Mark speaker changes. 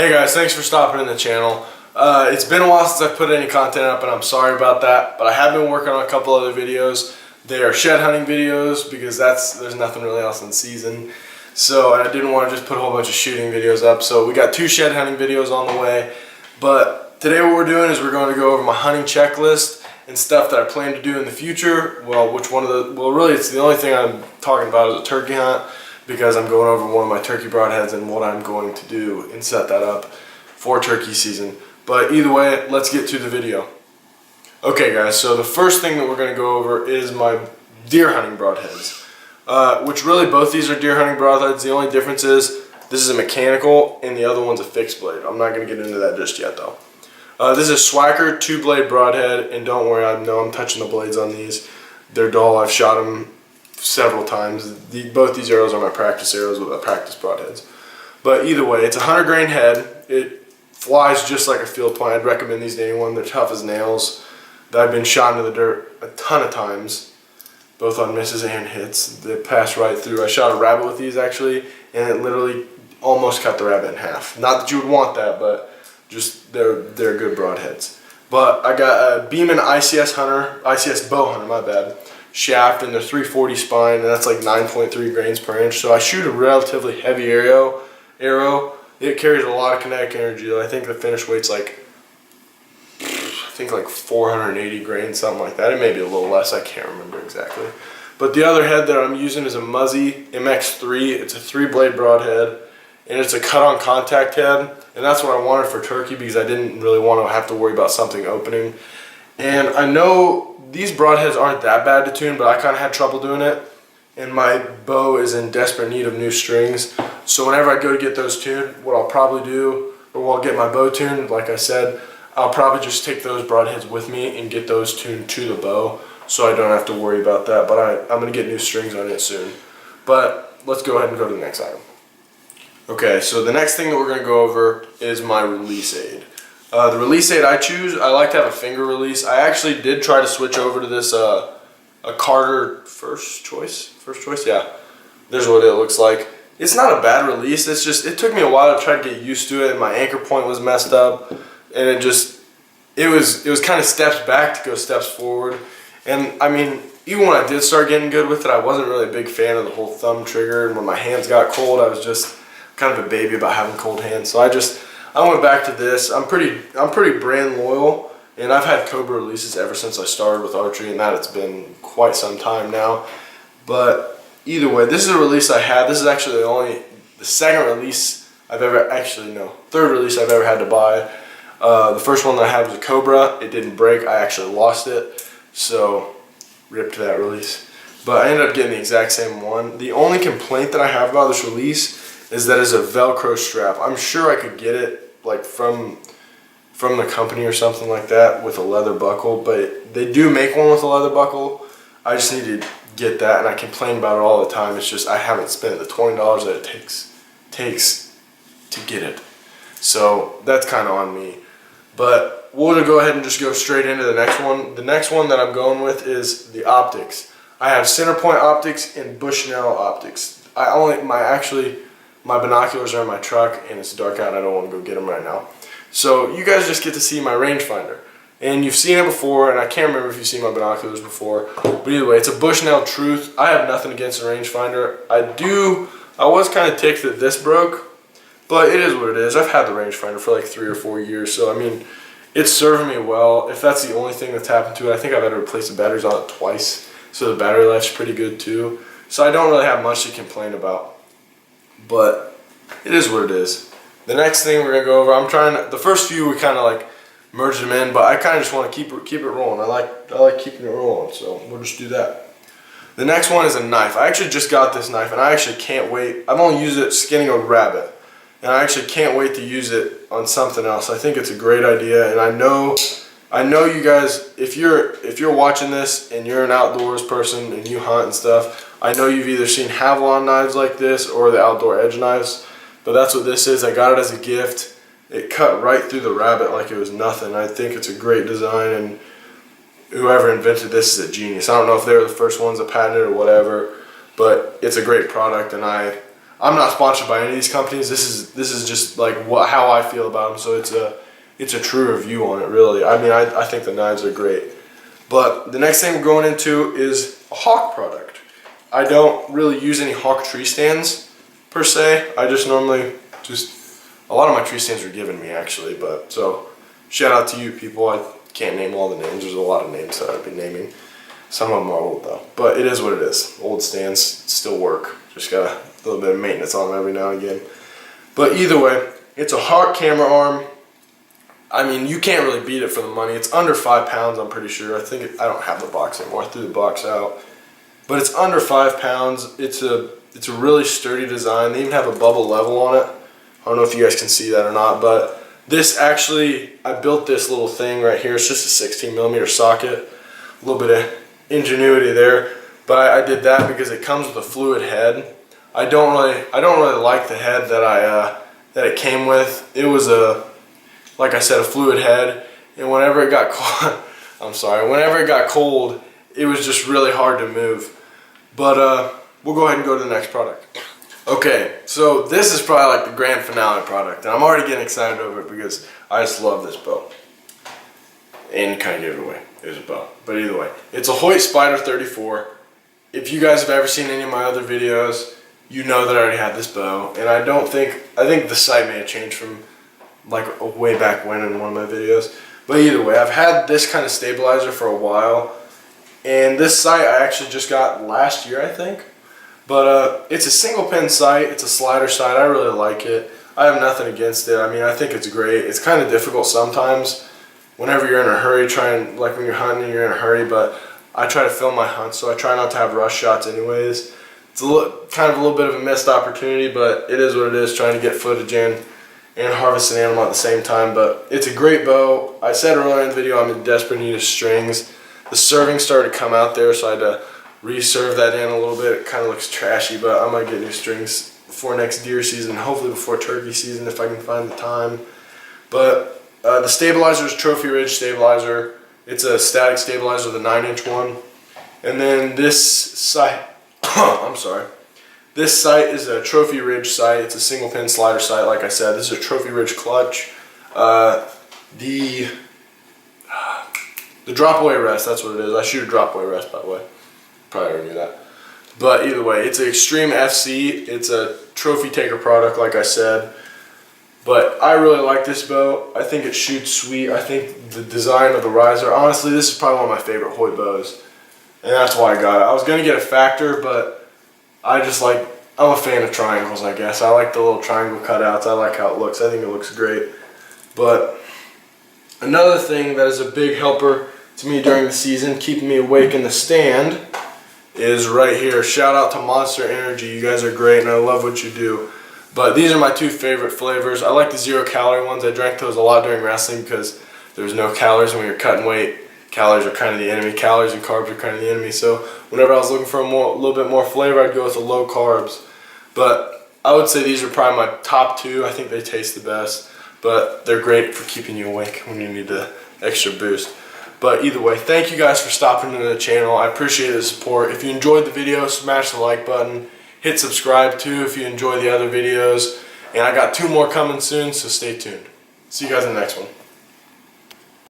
Speaker 1: Hey guys, thanks for stopping in the channel. It's been a while since I've put any content up, and I'm sorry about that, but I have been working on a couple other videos. They are shed hunting videos because there's nothing really else in season. So I didn't want to just put a whole bunch of shooting videos up. So we got 2 shed hunting videos on the way. But today what we're doing is we're going to go over my hunting checklist and stuff that I plan to do in the future. Well, really it's the only thing I'm talking about is a turkey hunt, because I'm going over one of my turkey broadheads and what I'm going to do and set that up for turkey season. But either way, let's get to the video. Okay guys, so the first thing that we're going to go over is my deer hunting broadheads. Which really both these are deer hunting broadheads. The only difference is this is a mechanical and the other one's a fixed blade. I'm not going to get into that just yet though. This is a Swacker 2-blade broadhead, and don't worry, I know I'm touching the blades on these. They're dull. I've shot them several times. Both these arrows are my practice arrows with practice broadheads. But either way, it's a 100-grain head. It flies just like a field point. I'd recommend these to anyone. They're tough as nails. I've been shot into the dirt a ton of times, both on misses and hits. They pass right through. I shot a rabbit with these actually, and it literally almost cut the rabbit in half. Not that you would want that, but just they're good broadheads. But I got a Beeman ICS bow hunter, my bad, shaft, and they're 340 spine, and that's like 9.3 grains per inch. So I shoot a relatively heavy arrow. It carries a lot of kinetic energy. I think the finish weight's like 480 grains, something like that. It may be a little less, I can't remember exactly. But the other head that I'm using is a Muzzy MX3. It's a 3-blade broadhead, and it's a cut-on contact head, and that's what I wanted for turkey because I didn't really want to have to worry about something opening. And I know these broadheads aren't that bad to tune, but I kind of had trouble doing it, and my bow is in desperate need of new strings. So whenever I go to get those tuned, what I'll probably do, or when I'll get my bow tuned, like I said, I'll probably just take those broadheads with me and get those tuned to the bow, so I don't have to worry about that. But I'm going to get new strings on it soon. But let's go ahead and go to the next item. Okay, so the next thing that we're going to go over is my release aid. The release aid I choose, I like to have a finger release. I actually did try to switch over to this a Carter first choice, yeah. There's what it looks like. It's not a bad release. It's just, it took me a while to try to get used to it, and my anchor point was messed up, and it was kind of steps back to go steps forward. And I mean, even when I did start getting good with it, I wasn't really a big fan of the whole thumb trigger, and when my hands got cold, I was just kind of a baby about having cold hands. So I went back to this. I'm pretty brand loyal, and I've had Cobra releases ever since I started with archery, and that it's been quite some time now. But either way, this is a release I had. This is actually the second release I've ever, third release I've ever had to buy. The first one that I had was a Cobra. It didn't break. I actually lost it, so ripped that release. But I ended up getting the exact same one. The only complaint that I have about this release is that it's a Velcro strap. I'm sure I could get it like from the company or something like that with a leather buckle, but they do make one with a leather buckle. I just need to get that, and I complain about it all the time. It's just I haven't spent the $20 that it takes to get it. So that's kind of on me. But we'll go ahead and just go straight into the next one. The next one that I'm going with is the optics. I have center point optics and Bushnell optics. My binoculars are in my truck, and it's dark out and I don't want to go get them right now. So you guys just get to see my rangefinder. And you've seen it before, and I can't remember if you've seen my binoculars before. But either way, it's a Bushnell Truth. I have nothing against a rangefinder. I was kind of ticked that this broke, but it is what it is. I've had the rangefinder for like 3 or 4 years, so I mean, it's serving me well. If that's the only thing that's happened to it, I think I've had to replace the batteries on it twice, so the battery life's pretty good too. So I don't really have much to complain about, but it is what it is. The next thing we're gonna go over, the first few we kind of like merged them in, but I kind of just want to keep it rolling. I like keeping it rolling, so we'll just do that. The next one is a knife. I actually just got this knife, and I actually can't wait. I've only used it skinning a rabbit, and I actually can't wait to use it on something else. I think it's a great idea, and I know you guys, if you're watching this and you're an outdoors person and you hunt and stuff, I know you've either seen Havalon knives like this or the Outdoor Edge knives, but that's what this is. I got it as a gift. It cut right through the rabbit like it was nothing. I think it's a great design, and whoever invented this is a genius. I don't know if they were the first ones that patented it or whatever, but it's a great product, and I I'm not sponsored by any of these companies. This is just like how I feel about them. So it's a true review on it, really. I mean, I think the knives are great. But the next thing we're going into is a Hawk product. I don't really use any Hawk tree stands per se. I just normally a lot of my tree stands are given me actually. But so shout out to you people. I can't name all the names. There's a lot of names that I'd be naming. Some of them are old though. But it is what it is. Old stands still work. Just got a little bit of maintenance on them every now and again. But either way, it's a Hawk camera arm. I mean, you can't really beat it for the money. It's under 5 pounds, I'm pretty sure. I don't have the box anymore. I threw the box out. But it's under 5 pounds. It's a really sturdy design. They even have a bubble level on it. I don't know if you guys can see that or not, but this actually, I built this little thing right here. It's just a 16mm socket. A little bit of ingenuity there. But I did that because it comes with a fluid head. I don't really like the head that it came with. It was like I said, a fluid head, and whenever it got cold, whenever it got cold, it was just really hard to move. But we'll go ahead and go to the next product. Okay, so this is probably like the grand finale product, and I'm already getting excited over it because I just love this bow. And kind of gave it away. It was a bow, but either way, it's a Hoyt Spider 34. If you guys have ever seen any of my other videos, you know that I already had this bow, and I think the sight may have changed from like way back when in one of my videos. But either way, I've had this kind of stabilizer for a while, and this sight I actually just got last year, I think. But it's a single pin sight. It's a slider sight. I really like it. I have nothing against it. I mean, I think it's great. It's kind of difficult sometimes whenever you're in a hurry, like when you're hunting, you're in a hurry, but I try to film my hunts, so I try not to have rush shots anyways. It's kind of a little bit of a missed opportunity, but it is what it is, trying to get footage in and harvest an animal at the same time. But it's a great bow. I said earlier in the video I'm in desperate need of strings. The serving started to come out there, so I had to reserve that in a little bit. It kind of looks trashy, but I might get new strings before next deer season, hopefully before turkey season if I can find the time. But the stabilizer is Trophy Ridge stabilizer. It's a static stabilizer, the 9-inch one. And then this sight, I'm sorry. This sight is a Trophy Ridge sight. It's a single pin slider sight, like I said. This is a Trophy Ridge clutch. The drop away rest, that's what it is. I shoot a drop away rest, by the way. Probably already knew that. But either way, it's an Extreme FC. It's a trophy taker product, like I said. But I really like this bow. I think it shoots sweet. I think the design of the riser, honestly, this is probably one of my favorite Hoyt bows. And that's why I got it. I was going to get a Factor, but I'm a fan of triangles, I guess. I like the little triangle cutouts. I like how it looks. I think it looks great. But another thing that is a big helper to me during the season, keeping me awake in the stand, is right here. Shout out to Monster Energy. You guys are great, and I love what you do. But these are my two favorite flavors. I like the 0-calorie ones. I drank those a lot during wrestling because there's no calories when you're cutting weight. Calories are kind of the enemy. Calories and carbs are kind of the enemy. So whenever I was looking for a little bit more flavor, I'd go with the low carbs. But I would say these are probably my top two. I think they taste the best. But they're great for keeping you awake when you need the extra boost. But either way, thank you guys for stopping into the channel. I appreciate the support. If you enjoyed the video, smash the like button. Hit subscribe too if you enjoy the other videos. And I got 2 more coming soon, so stay tuned. See you guys in the next one.